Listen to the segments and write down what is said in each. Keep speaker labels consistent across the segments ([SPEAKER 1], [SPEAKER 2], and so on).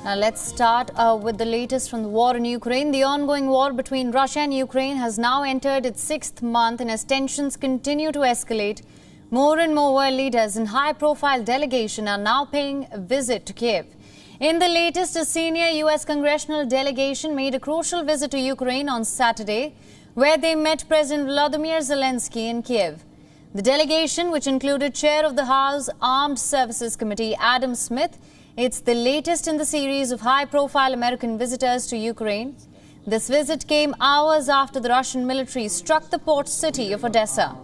[SPEAKER 1] Now let's start with the latest from the war in Ukraine. The ongoing war between Russia and Ukraine has now entered its 6th month, and as tensions continue to escalate, more and more world leaders and high-profile delegation are now paying a visit to Kyiv. In the latest, a senior U.S. congressional delegation made a crucial visit to Ukraine on Saturday, where they met President Volodymyr Zelensky in Kyiv. The delegation, which included Chair of the House Armed Services Committee Adam Smith, it's the latest in the series of high-profile American visitors to Ukraine. This visit came hours after the Russian military struck the port city of Odessa.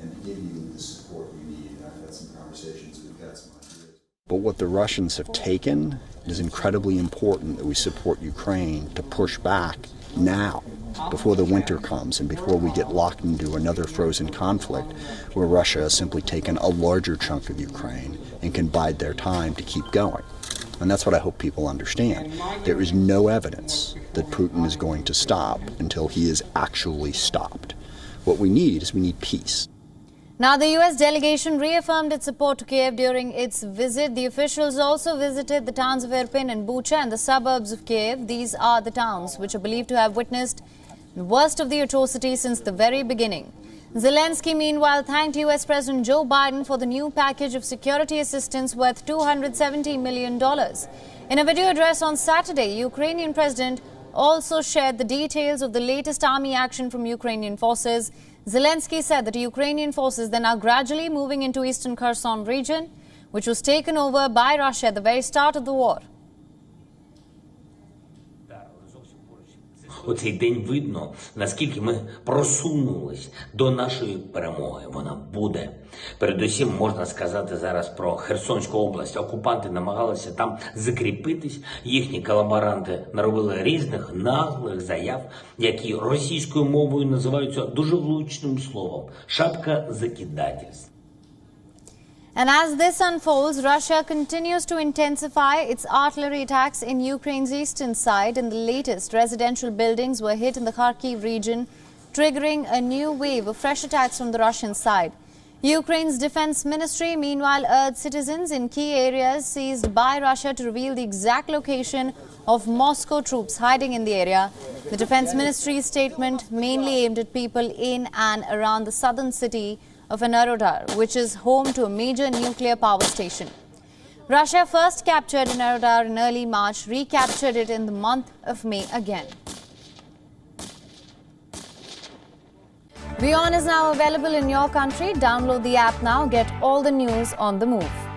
[SPEAKER 2] And give you the support you need. I've had some conversations, we've got some ideas.
[SPEAKER 3] But what the Russians have taken is incredibly important that we support Ukraine to push back now, before the winter comes and before we get locked into another frozen conflict where Russia has simply taken a larger chunk of Ukraine and can bide their time to keep going. And that's what I hope people understand. There is no evidence that Putin is going to stop until he is actually stopped. What we need is peace.
[SPEAKER 1] Now, the U.S. delegation reaffirmed its support to Kyiv during its visit. The officials also visited the towns of Irpin and Bucha and the suburbs of Kyiv. These are the towns which are believed to have witnessed the worst of the atrocities since the very beginning. Zelensky, meanwhile, thanked U.S. President Joe Biden for the new package of security assistance worth $270 million. In a video address on Saturday, Ukrainian President also shared the details of the latest army action from Ukrainian forces. Zelensky said that Ukrainian forces then are gradually moving into eastern Kherson region, which was taken over by Russia at the very start of the war.
[SPEAKER 4] У цей день видно, наскільки ми просунулись до нашої перемоги. Вона буде. Передусім, можна сказати зараз про Херсонську область. Окупанти намагалися там закріпитись. Їхні колаборанти наробили різних наглих заяв, які російською мовою називаються дуже влучним словом – шапка закидательств.
[SPEAKER 1] And as this unfolds, Russia continues to intensify its artillery attacks in Ukraine's eastern side. And the latest residential buildings were hit in the Kharkiv region, triggering a new wave of fresh attacks from the Russian side. Ukraine's defense ministry, meanwhile, urged citizens in key areas seized by Russia to reveal the exact location of Moscow troops hiding in the area. The defense ministry's statement mainly aimed at people in and around the southern city of Enerodar, which is home to a major nuclear power station. Russia first captured Enerodar in early March, recaptured it in the month of May again. WION is now available in your country. Download the app now. Get all the news on the move.